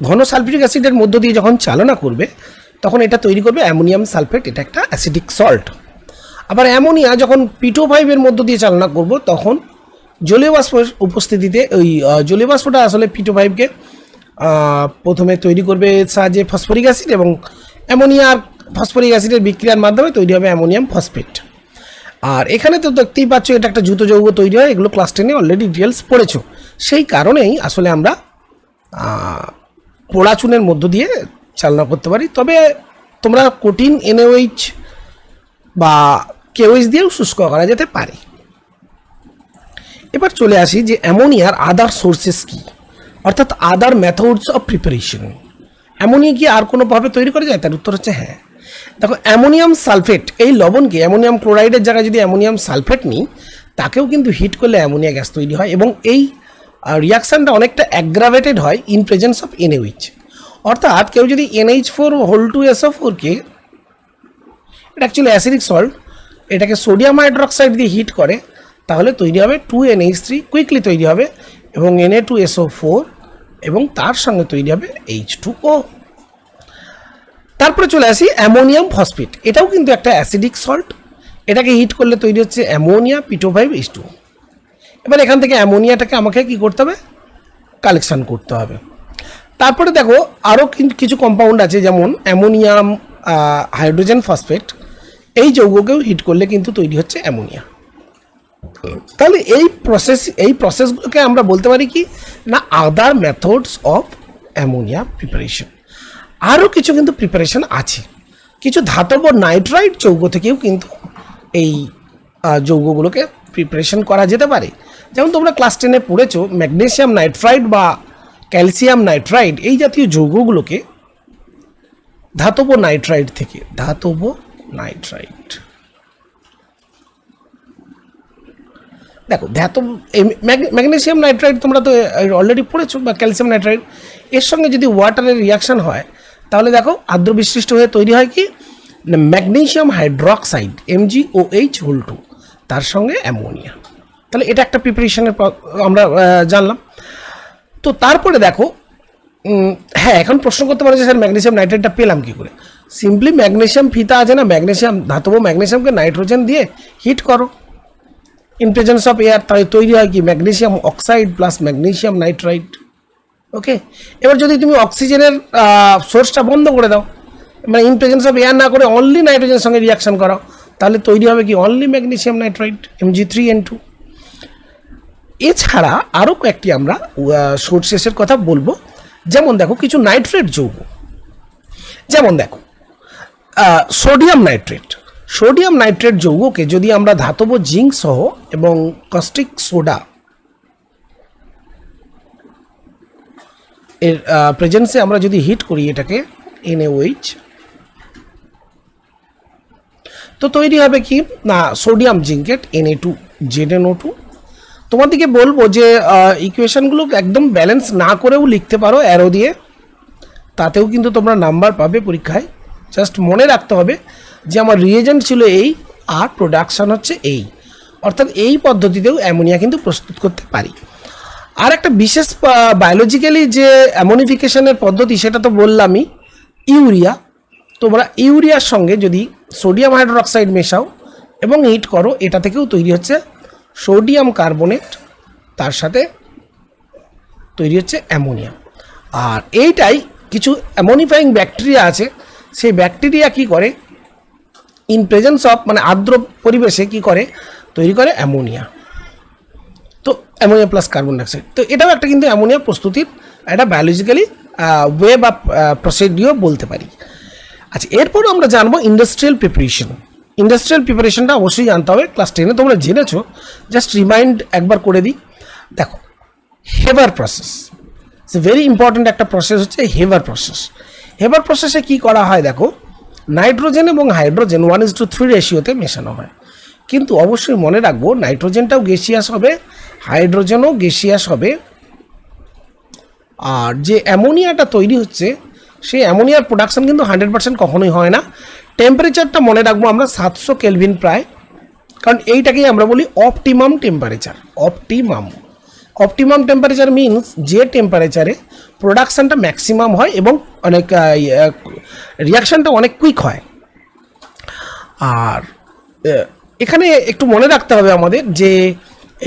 ঘন সালফিউরিক অ্যাসিডের মধ্য দিয়ে যখন চালনা করবে তখন এটা তৈরি করবে অ্যামোনিয়াম সালফেট, এটা একটা অ্যাসিডিক সল্ট। আবার অ্যামোনিয়া যখন P2O5 এর মধ্য দিয়ে চালনা করব তখন জলীয় বাষ্পের উপস্থিতিতে ওই জলীয় বাষ্পটা আসলে P2O5কে প্রথমে তৈরি করবে সাহায্যে ফসফরিক অ্যাসিড, এবং অ্যামোনিয়া আর ফসফরিক অ্যাসিডের বিক্রিয়ার মাধ্যমে তৈরি হবে অ্যামোনিয়াম ফসফেট। আর এখানে তো দেখতেই পাচ্ছ এটা একটা যৌগ যৌগ তৈরি হয়, এগুলো ক্লাস 10-এ অলরেডি ডিটেলস পড়েছো। সেই কারণেই আসলে আমরা পোড়াচুনের মধ্য দিয়ে চালনা করতে পারি। তবে তোমরা কঠিন NaOH বা KOH দিয়েও শুষ্ক করা যেতে পারে। এবার চলে আসি যে অ্যামোনিয়ার আদার সোর্সেস কি, অর্থাৎ আদার মেথডস অফ প্রিপারেশন। অ্যামোনিয়া কি আর কোনোভাবে তৈরি করা যায়? তার উত্তর হচ্ছে হ্যাঁ। দেখো অ্যামোনিয়াম সালফেট, এই লবণকে অ্যামোনিয়াম ক্লোরাইডের জায়গায় যদি অ্যামোনিয়াম সালফেট নিই তাকেও কিন্তু হিট করলে অ্যামোনিয়া গ্যাস তৈরি হয়, এবং এই রিয়াকশানটা অনেকটা অ্যাগ্রাভেটেড হয় ইন প্রেজেন্স অফ NaOH। অর্থাৎ কেউ যদি NH4(2SO4)কে, এটা অ্যাকচুয়ালি অ্যাসিডিক সল্ট, এটাকে সোডিয়াম হাইড্রোক্সাইড দিয়ে হিট করে তাহলে তৈরি হবে 2NH3, কুইকলি তৈরি হবে, এবং Na2SO4, এবং তার সঙ্গে তৈরি হবে H2O। তারপরে চলে আসি অ্যামোনিয়াম ফসফেট, এটাও কিন্তু একটা অ্যাসিডিক সল্ট, এটাকে হিট করলে তৈরি হচ্ছে অ্যামোনিয়া P2O5H2। এবার এখান থেকে অ্যামোনিয়াটাকে আমাকে কি করতে হবে? কালেকশান করতে হবে। তারপরে দেখো আরও কিছু কম্পাউন্ড আছে, যেমন অ্যামোনিয়াম হাইড্রোজেন ফসফেট, এই যৌগকেও হিট করলে কিন্তু তৈরি হচ্ছে অ্যামোনিয়া। তাহলে এই প্রসেসগুলোকে আমরা বলতে পারি কি না, আদার মেথডস অফ অ্যামোনিয়া প্রিপারেশন। আরও কিছু কিন্তু প্রিপারেশন আছে, কিছু ধাতব নাইট্রাইট যৌগ থেকেও কিন্তু এই যৌগগুলোকে প্রিপারেশন করা যেতে পারে। যেমন তোমরা ক্লাস 10-এ পড়েছো ম্যাগনেসিয়াম নাইট্রাইট বা ক্যালসিয়াম নাইট্রাইট, এই জাতীয় যৌগগুলোকে ধাতব নাইট্রাইট থেকে, ধাতব নাইট্রাইট, দেখো ধাতব ম্যাগনেসিয়াম নাইট্রাইট তোমরা তো অলরেডি পড়েছো, বা ক্যালসিয়াম নাইট্রাইট, এর সঙ্গে যদি ওয়াটারের রিয়াকশান হয় তাহলে দেখো আর্দ্র বিশিষ্ট হয়ে তৈরি হয় কি না, ম্যাগনেসিয়াম হাইড্রোক্সাইড MgOH2, তার সঙ্গে অ্যামোনিয়া। তাহলে এটা একটা প্রিপারেশনের আমরা জানলাম। তো তারপরে দেখো হ্যাঁ, এখন প্রশ্ন করতে পারো যে স্যার ম্যাগনেসিয়াম নাইট্রাইটটা পেলাম কী করে? সিম্পলি ম্যাগনেসিয়াম ফিতা আছে না, ম্যাগনেসিয়াম, ধাতব ম্যাগনেসিয়ামকে নাইট্রোজেন দিয়ে হিট করো ইন প্রেজেন্স অফ এয়ার, তাই তৈরি হয় কি magnesium oxide plus magnesium nitrite. Okay, এবার যদি তুমি অক্সিজেনের সোর্সটা বন্ধ করে দাও, মানে ইন প্রেজেন্স অফ এয়ার না করে অনলি নাইট্রোজেনের সঙ্গে রিয়াকশান করাও, তাহলে তৈরি হবে কি অনলি ম্যাগনেসিয়াম নাইট্রাইট Mg3N2। এছাড়া আরও কয়েকটি আমরা সোর্সেসের কথা বলবো, যেমন দেখো কিছু নাইট্রেট যৌগ, যেমন দেখো সোডিয়াম নাইট্রেট। সোডিয়াম নাইট্রেট যৌগকে যদি আমরা ধাতব জিঙ্ক সহ এবং কস্টিক সোডা এর প্রেজেন্সে আমরা যদি হিট করি এটাকে NaOH, তো তৈরি হবে কি না সোডিয়াম জিঙ্কেট Na2 ZnO2। তোমাদেরকে বলবো যে ইকুয়েশনগুলো একদম ব্যালেন্স না করেও লিখতে পারো অ্যারো দিয়ে, তাতেও কিন্তু তোমরা নাম্বার পাবে পরীক্ষায়। জাস্ট মনে রাখতে হবে যে আমার রিয়েজেন্ট ছিল এই আর প্রোডাকশান হচ্ছে এই, অর্থাৎ এই পদ্ধতিতেও অ্যামোনিয়া কিন্তু প্রস্তুত করতে পারি। আর একটা বিশেষ বায়োলজিক্যালি যে অ্যামোনিফিকেশনের পদ্ধতি সেটা তো বললামই, ইউরিয়া। তোমরা ইউরিয়ার সঙ্গে যদি সোডিয়াম হাইড্রোক্সাইড মেশাও এবং হিট করো, এটা থেকেও তৈরি হচ্ছে সোডিয়াম কার্বনেট, তার সাথে তৈরি হচ্ছে অ্যামোনিয়া। আর এইটাই কিছু অ্যামোনিফাইং ব্যাকটেরিয়া আছে, সেই ব্যাকটেরিয়া কি করে ইন প্রেজেন্স অফ মানে আর্দ্র পরিবেশে কি করে তৈরি করে অ্যামোনিয়া। তো অ্যামোনিয়া প্লাস কার্বন ডাইঅক্সাইড, তো এটাও একটা কিন্তু অ্যামোনিয়া প্রস্তুতির একটা বায়োলজিক্যালি ওয়ে বা প্রসিডিও বলতে পারি। আচ্ছা, এরপর আমরা জানবো ইন্ডাস্ট্রিয়াল প্রিপারেশন। ইন্ডাস্ট্রিয়াল প্রিপারেশনটা অবশ্যই জানতে হবে, ক্লাস 10-এ তোমরা জেনেছো, জাস্ট রিমাইন্ড একবার করে দিই। দেখো হেভার প্রসেস, ভেরি ইম্পর্ট্যান্ট একটা প্রসেস হচ্ছে হেভার প্রসেস। হেভার প্রসেসে কি করা হয় দেখো, নাইট্রোজেন এবং হাইড্রোজেন 1:3 রেশিওতে মেশানো হয়, কিন্তু অবশ্যই মনে রাখবো নাইট্রোজেনটাও গ্যাসিয়াস হবে, হাইড্রোজেনও গ্যাসিয়াস হবে। আর যে অ্যামোনিয়াটা তৈরি হচ্ছে সেই অ্যামোনিয়ার প্রোডাকশন কিন্তু 100% কখনোই হয় না। টেম্পারেচারটা মনে রাখবো আমরা 700 কেলভিন প্রায়, কারণ এইটাকেই আমরা বলি optimum temperature. Optimum temperature means যে টেম্পারেচারে প্রোডাকশানটা ম্যাক্সিমাম হয় এবং অনেক রিয়াকশানটা অনেক কুইক হয়। আর এখানে একটু মনে রাখতে হবে আমাদের যে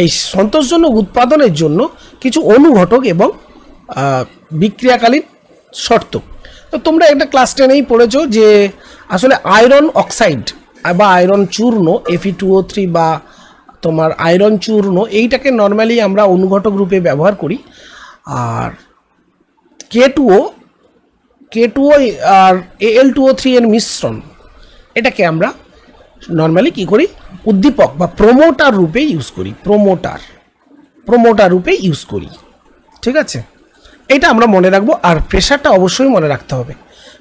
এই সন্তোষজনক উৎপাদনের জন্য কিছু অনুঘটক এবং বিক্রিয়াকালীন শর্ত। তো তোমরা এটা ক্লাস 10-এই পড়েছো যে আসলে আয়রন অক্সাইড বা আয়রন চূর্ণ Fe2O3 বা তোমার আয়রন চূর্ণ, এইটাকে নর্মালি আমরা অনুঘটক রূপে ব্যবহার করি। আর K2O আর Al2O3 এর মিশ্রণ, এটাকে আমরা নর্মালি কি করি উদ্দীপক বা প্রোমোটার রূপে ইউজ করি, প্রোমোটার রূপে ইউজ করি। ঠিক আছে, এটা আমরা মনে রাখবো। আর প্রেশারটা অবশ্যই মনে রাখতে হবে,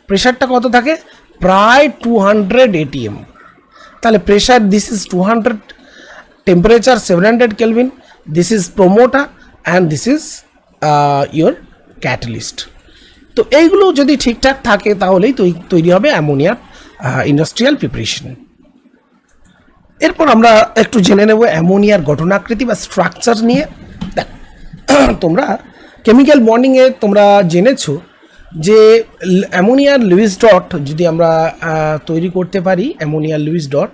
প্রেশারটা কত থাকে প্রায় 200 ATM। তাহলে pressure this is 200, temperature 700 kelvin, this is promoter and this is your catalyst. তো এইগুলো যদি ঠিকঠাক থাকে তাহলেই তৈরি হবে অ্যামোনিয়ার ইন্ডাস্ট্রিয়াল প্রিপারেশন। এরপর আমরা একটু জেনে নেব অ্যামোনিয়ার গঠনাকৃতি বা স্ট্রাকচার নিয়ে। দেখ তোমরা কেমিক্যাল বন্ডিংয়ে তোমরা জেনেছো যে অ্যামোনিয়ার লুইস ডট যদি আমরা তৈরি করতে পারি, অ্যামোনিয়ার লুইস ডট,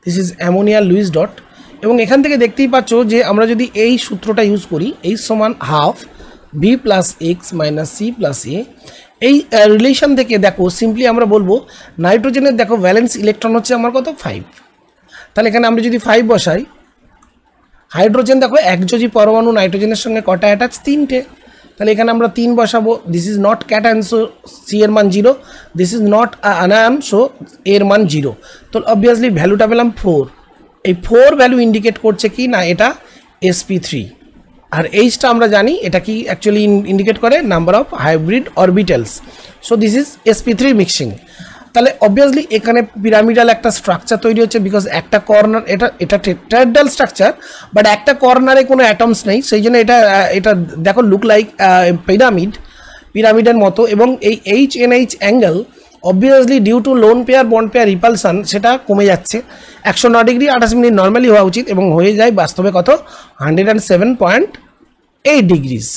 দিস ইজ অ্যামোনিয়ার লুইস ডট। এবং এখান থেকে দেখতেই পাচ্ছ যে আমরা যদি এই সূত্রটা ইউজ করি, H সমান half B plus X minus C plus A, এই রিলেশন থেকে দেখো সিম্পলি আমরা বলবো নাইট্রোজেনের দেখো ভ্যালেন্স ইলেকট্রন হচ্ছে আমার কত 5, তাহলে এখানে আমরা যদি 5 বসাই, হাইড্রোজেন দেখো একযোজি পরমাণু নাইট্রোজেনের সঙ্গে কটা অ্যাটাচ 3টে, তাহলে এখানে আমরা 3 বসাবো। This is not cation so C এর মান 0, this is not anion so এর মান 0। তো অবভিয়াসলি ভ্যালুটা পেলাম 4। এই 4 ভ্যালু ইন্ডিকেট করছে কি না এটা sp3। আর এইচটা আমরা জানি এটা কি অ্যাকচুয়ালি ইন্ডিকেট করে number of hybrid orbitals, so this is sp3 mixing. তাহলে অবভিয়াসলি এখানে পিরামিডাল একটা স্ট্রাকচার তৈরি হচ্ছে, বিকজ একটা কর্নার, এটা টেট্রাহেড্রাল স্ট্রাকচার বাট একটা কর্নারে কোনো অ্যাটমস নেই, সেই জন্য এটা দেখো লুক লাইক পিরামিডের মতো। এবং এই HNH angle obviously due to lone pair bond pair repulsion সেটা কমে যাচ্ছে। 109 ডিগ্রি 28 মিনিট নর্মালি হওয়া উচিত এবং হয়ে যায় বাস্তবে কত 107.8 degrees.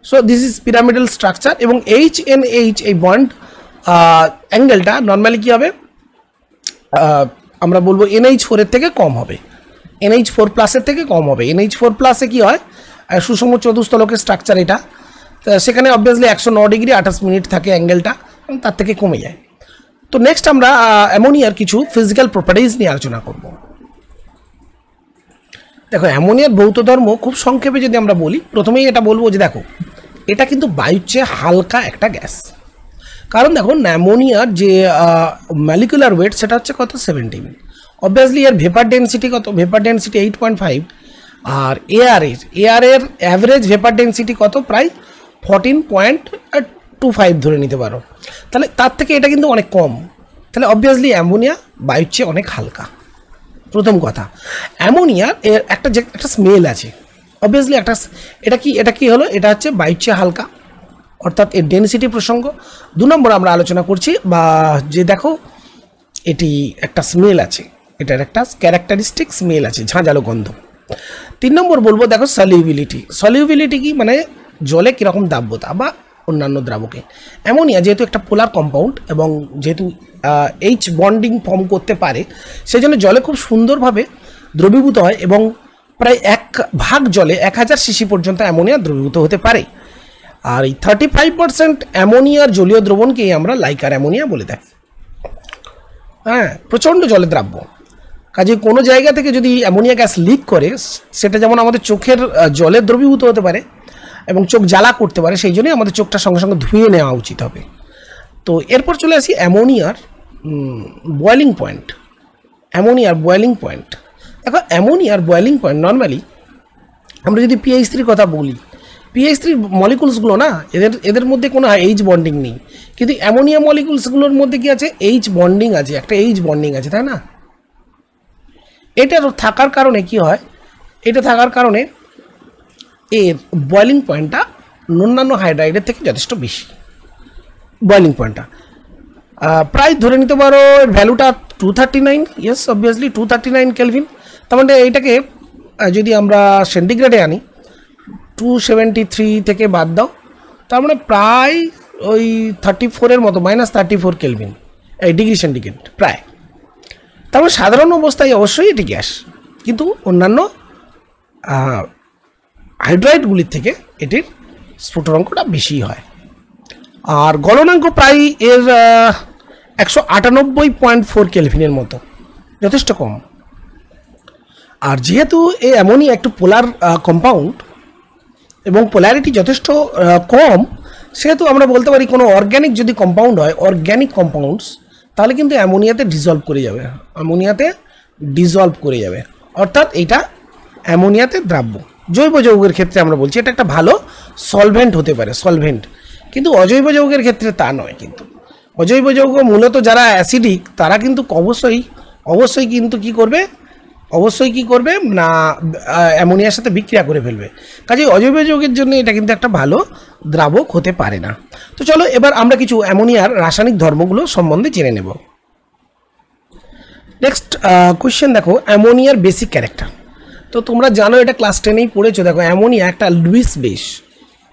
So this is pyramidal structure. এবং HNH এই বন্ড অ্যাঙ্গেলটা নর্মালি কী হবে আমরা বলবো NH4 এর থেকে কম হবে, NH4 প্লাসের থেকে কম হবে। NH4 প্লাসে কী হয় সুষম চতুস্তলকের স্ট্রাকচার এটা, সেখানে অবভিয়াসলি 109 ডিগ্রি 28 মিনিট থাকে অ্যাঙ্গেলটা, তার থেকে কমে যায়। তো নেক্সট আমরা অ্যামোনিয়ার কিছু ফিজিক্যাল প্রপার্টিজ নিয়ে আলোচনা করব। দেখো অ্যামোনিয়ার ভৌত ধর্ম খুব সংক্ষেপে যদি আমরা বলি, প্রথমেই এটা বলবো যে দেখো এটা কিন্তু বায়ুর চেয়ে হালকা একটা গ্যাস। কারণ দেখো অ্যামোনিয়ার যে মলিকুলার ওয়েট সেটা হচ্ছে কত 17, অবভিয়াসলি এর ভেপার ডেন্সিটি কত, ভেপার ডেন্সিটি 8.5, আর এয়ারের অ্যাভারেজ ভেপার ডেন্সিটি কত প্রায় 14.25 ধরে নিতে পারো, তাহলে তার থেকে এটা কিন্তু অনেক কম, তাহলে অবভিয়াসলি অ্যামোনিয়া বায়ুর চেয়ে অনেক হালকা। প্রথম কথা, অ্যামোনিয়ার এর একটা স্মেল আছে, অবভিয়াসলি এটা কি হলো, এটা হচ্ছে বায়ুর চেয়ে হালকা, অর্থাৎ এর ডেনসিটি প্রসঙ্গ। 2 নম্বর আমরা আলোচনা করছি বা যে দেখো এটি একটা স্মেল আছে, এটার একটা ক্যারেক্টারিস্টিক স্মেল আছে, ঝাঁঝালো গন্ধ। 3 নম্বর বলবো দেখো সলিউবিলিটি কি মানে জলে কীরকম দাব্যতা বা অন্যান্য দ্রাবকে। অ্যামোনিয়া যেহেতু একটা পোলার কম্পাউন্ড এবং যেহেতু এইচ বন্ডিং ফর্ম করতে পারে, সেই জন্য জলে খুব সুন্দরভাবে দ্রবীভূত হয় এবং প্রায় 1 ভাগ জলে 1000 সিসি পর্যন্ত অ্যামোনিয়া দ্রবীভূত হতে পারে। আর এই 35% অ্যামোনিয়ার জলীয় দ্রবণকেই আমরা লাইকার অ্যামোনিয়া বলে থাকি। হ্যাঁ, প্রচণ্ড জলে দ্রাব্য, কাজে কোনো জায়গা থেকে যদি অ্যামোনিয়া গ্যাস লিক করে, সেটা যেমন আমাদের চোখের জলে দ্রবীভূত হতে পারে এবং চোখ জ্বালা করতে পারে, সেই জন্যই আমাদের চোখটা সঙ্গে সঙ্গে ধুয়ে নেওয়া উচিত হবে। তো এরপর চলে আসি অ্যামোনিয়ার বয়েলিং পয়েন্ট। দেখো অ্যামোনিয়ার বয়েলিং পয়েন্ট নর্মালি আমরা যদি PH3 কথা বলি, PH3 মলিকুলসগুলো না, এদের মধ্যে কোনো এইচ বন্ডিং নেই, কিন্তু অ্যামোনিয়া মলিকুলসগুলোর মধ্যে কি আছে, এইচ বন্ডিং আছে, একটা এইচ বন্ডিং আছে, তাই না? এটা থাকার কারণে কি হয়, এটা থাকার কারণে এর বয়েলিং পয়েন্টটা অন্যান্য হাইড্রাইডের থেকে যথেষ্ট বেশি। বয়েলিং পয়েন্টটা প্রায় ধরে নিতে পারো ভ্যালুটা 239, ইয়েস অবভিয়াসলি 239 কেলভিন। তার মানে এইটাকে যদি আমরা সেন্টিগ্রেডে আনি 273 থেকে বাদ দাও, তার মানে প্রায় ওই 34 মতো, -34 কেলভিন এই ডিগ্রি সেন্টিগ্রেড প্রায়। তারপরে সাধারণ অবস্থায় অবশ্যই এটি গ্যাস, কিন্তু অন্যান্য হাইড্রাইডগুলির থেকে এটির স্ফুটনাঙ্কটা বেশি হয়। আর গলনাঙ্ক প্রায় এর 198.4 কেলভিনের মতো, যথেষ্ট কম। আর যেহেতু এই অ্যামোনিয়া একটু পোলার কম্পাউন্ড এবং পোলারিটি যথেষ্ট কম, সেহেতু আমরা বলতে পারি কোনো অর্গ্যানিক যদি কম্পাউন্ড হয়, অর্গ্যানিক কম্পাউন্ডস, তাহলে কিন্তু অ্যামোনিয়াতে ডিজলভ করে যাবে, অর্থাৎ এটা অ্যামোনিয়াতে দ্রাব্য। জৈব যৌগের ক্ষেত্রে আমরা বলছি এটা একটা ভালো সলভেন্ট হতে পারে, কিন্তু অজৈব যৌগের ক্ষেত্রে তা নয়। কিন্তু অজৈব যৌগ মূলত যারা অ্যাসিডিক, তারা কিন্তু অবশ্যই কিন্তু কি করবে না, অ্যামোনিয়ার সাথে বিক্রিয়া করে ফেলবে। কাজেই অজৈব যৌগের জন্য এটা কিন্তু একটা ভালো দ্রাবক হতে পারে না। তো চলো এবার আমরা কিছু অ্যামোনিয়ার রাসায়নিক ধর্মগুলো সম্বন্ধে জেনে নেব। নেক্সট কোয়েশ্চেন দেখো, অ্যামোনিয়ার বেসিক ক্যারেক্টার। তো তোমরা জানো, এটা ক্লাস 10এই পড়েছো। দেখো অ্যামোনিয়া একটা লুইস বেস।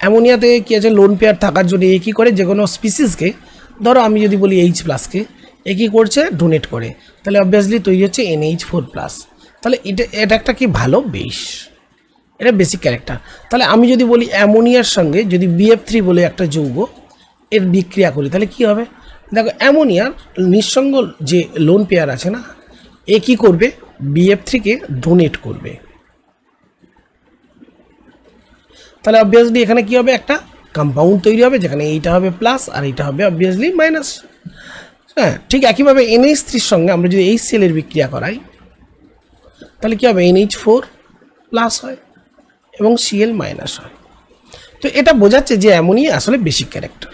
অ্যামোনিয়াতে কী আছে, লোন পেয়ার থাকার জন্য এ কী করে, যে কোনো স্পিসিসকে, ধরো আমি যদি বলি H+কে, এ কী করছে, ডোনেট করে, তাহলে অবভিয়াসলি তৈরি হচ্ছে NH4+। তাহলে এটা একটা কি ভালো বেস, এটা বেসিক ক্যারেক্টার। তাহলে আমি যদি বলি অ্যামোনিয়ার সঙ্গে যদি BF3 বলে একটা যৌগ এর বিক্রিয়া করি, তাহলে কি হবে, দেখো অ্যামোনিয়ার নিঃসঙ্গ যে লোন পেয়ার আছে না, এ কী করবে, BF3কে ডোনেট করবে। তাহলে অবভিয়াসলি এখানে কি হবে, একটা কম্পাউন্ড তৈরি হবে, যেখানে এইটা হবে প্লাস আর এইটা হবে অবভিয়াসলি মাইনাস। হ্যাঁ, ঠিক একইভাবে NH3 সঙ্গে আমরা যদি HCl এর বিক্রিয়া করাই, তাহলে কী হবে, NH4+ হয় এবং Cl- হয়। তো এটা বোঝাচ্ছে যে অ্যামোনিয়া আসলে বেসিক ক্যারেক্টার।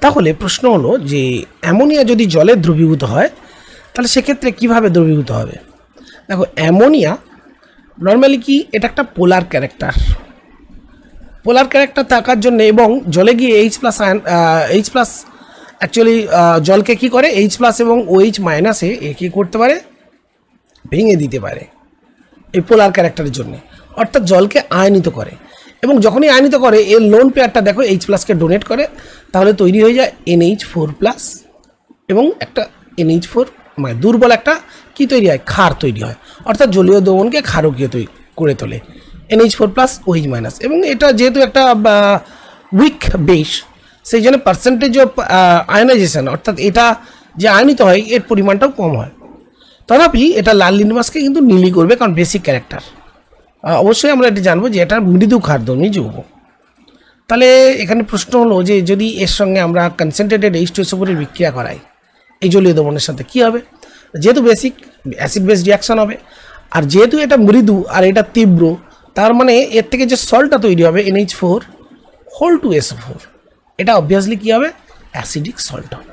তাহলে প্রশ্ন হলো যে অ্যামোনিয়া যদি জলে দ্রবীভূত হয়, তাহলে সেক্ষেত্রে কীভাবে দ্রবীভূত হবে। দেখো অ্যামোনিয়া নর্মালি কি, এটা একটা পোলার ক্যারেক্টার থাকার জন্য, এবং জলে গিয়ে H+ অ্যাকচুয়ালি জলকে কী করে, H+ এবং OH- এ কী করতে পারে, ভেঙে দিতে পারে এই পোলার ক্যারেক্টারের জন্য, অর্থাৎ জলকে আয়নিত করে। এবং যখনই আয়নিত করে, এর লোন পেয়ারটা দেখো H+কে ডোনেট করে, তাহলে তৈরি হয়ে যায় NH4+, এবং একটা NH4 মানে দুর্বল একটা কি তৈরি হয়, ক্ষার তৈরি হয়, অর্থাৎ জলীয় দ্রবণকে ক্ষারকীয় করে তোলে NH4+ OH-, এবং এটা যেহেতু একটা উইক বেস, সেই জন্য পার্সেন্টেজ অফ আয়নাইজেশন, অর্থাৎ এটা যে আয়নিত হয় এর পরিমাণটাও কম হয়। তথাপি এটা লাল লিটমাসকে কিন্তু নীলই করবে, কারণ বেসিক ক্যারেক্টার। অবশ্যই আমরা এটা জানবো যে এটা মৃদু ক্ষারধর্মী যৌগ। তাহলে এখানে প্রশ্ন হলো যে যদি এর সঙ্গে আমরা কনসেন্ট্রেটেড H2SO4 এর বিক্রিয়া করাই এই জলীয় দ্রবণের সাথে কী হবে? যেহেতু বেসিক অ্যাসিড বেস রিয়াকশন হবে, আর যেহেতু এটা মৃদু আর এটা তীব্র, তার মানে এর থেকে যে সল্টটা তৈরি হবে NH4 এটা অবভিয়াসলি কী হবে? অ্যাসিডিক সল্ট হবে।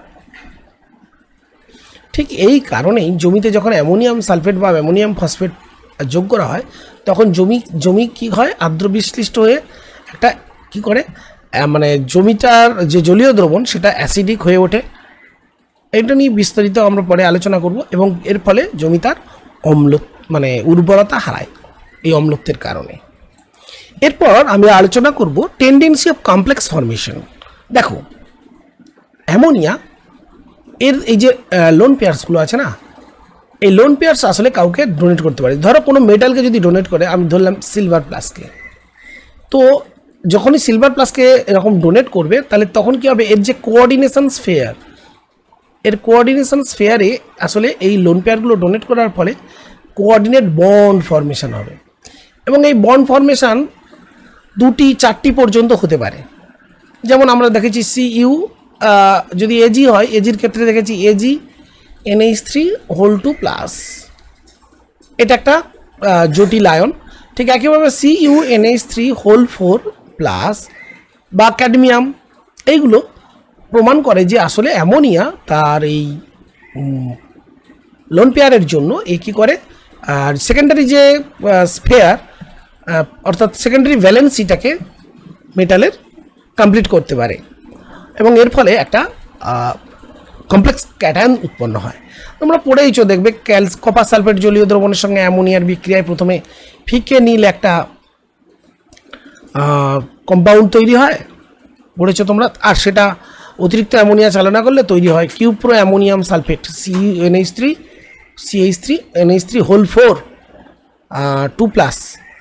ঠিক এই কারণেই জমিতে যখন অ্যামোনিয়াম সালফেট বা অ্যামোনিয়াম ফসফেট যোগ করা হয় তখন জমি কী হয়? আর্দ্র বিশ্লিষ্ট হয়ে একটা কী করে, মানে জমিটার যে জলীয় দ্রবণ সেটা অ্যাসিডিক হয়ে ওঠে। এটা নিয়ে বিস্তারিত আমরা পরে আলোচনা করব, এবং এর ফলে জমি তার মানে উর্বরতা হারায় এই অম্লত্বের কারণে। এরপর আমি আলোচনা করব টেন্ডেন্সি অফ কমপ্লেক্স ফর্মেশন। দেখো অ্যামোনিয়া এর এই যে লোন পেয়ার্সগুলো আছে না, এই লোন পেয়ার্স আসলে কাউকে ডোনেট করতে পারে। ধরো কোনো মেটালকে যদি ডোনেট করে, আমি ধরলাম সিলভার প্লাসকে, তো যখনই সিলভার প্লাসকে এরকম ডোনেট করবে তাহলে তখন কী হবে? এর যে কোঅর্ডিনেশন স্ফেয়ারে আসলে এই লোন পেয়ারগুলো ডোনেট করার ফলে কোঅর্ডিনেট বন্ড ফর্মেশন হবে, এবং এই বন্ড ফর্মেশন 2টি 4টি পর্যন্ত হতে পারে। যেমন আমরা দেখেছি Cu যদি Ag হয়, Agর ক্ষেত্রে দেখেছি Ag NH3 এটা একটা জটিল আয়ন। ঠিক একইভাবে Cu NH3 বা ক্যাডমিয়াম, এইগুলো প্রমাণ করে যে আসলে অ্যামোনিয়া তার এই লোন পেয়ারের জন্য কী করে, আর সেকেন্ডারি যে স্ফেয়ার অর্থাৎ সেকেন্ডারি ভ্যালেন্সিটাকে মেটালের কমপ্লিট করতে পারে, এবং এর ফলে একটা কমপ্লেক্স ক্যাটায়ন উৎপন্ন হয়। তোমরা পড়েইছো, দেখবে কপার সালফেট জলীয় দ্রবণের সঙ্গে অ্যামোনিয়ার বিক্রিয়ায় প্রথমে ফিকে নীল একটা কম্পাউন্ড তৈরি হয়, পড়েছো তোমরা। আর সেটা অতিরিক্ত অ্যামোনিয়া চালনা করলে তৈরি হয় কিউপ্রো অ্যামোনিয়াম সালফেট CH3 2+,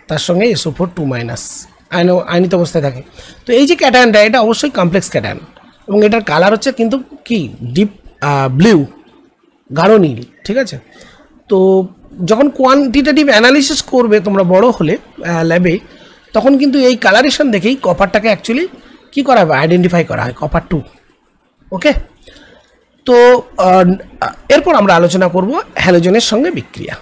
তার সঙ্গে SO4 2- আয়নিত অবস্থায় থাকে। তো এই যে ক্যাটায়নটা, এটা অবশ্যই কমপ্লেক্স ক্যাটায়ন, এবং এটার কালার হচ্ছে কিন্তু কি ডিপ ব্লু, গাঢ় নীল। ঠিক আছে, তো যখন কোয়ান্টিটেটিভ অ্যানালিসিস করবে তোমরা বড় হলে ল্যাবে, তখন কিন্তু এই কালারেশন দেখেই কপারটাকে অ্যাকচুয়ালি কী করা হবে? আইডেন্টিফাই করা হয় কপার 2। ওকে, তো এরপর আমরা আলোচনা করব হ্যালোজেনের সঙ্গে বিক্রিয়া।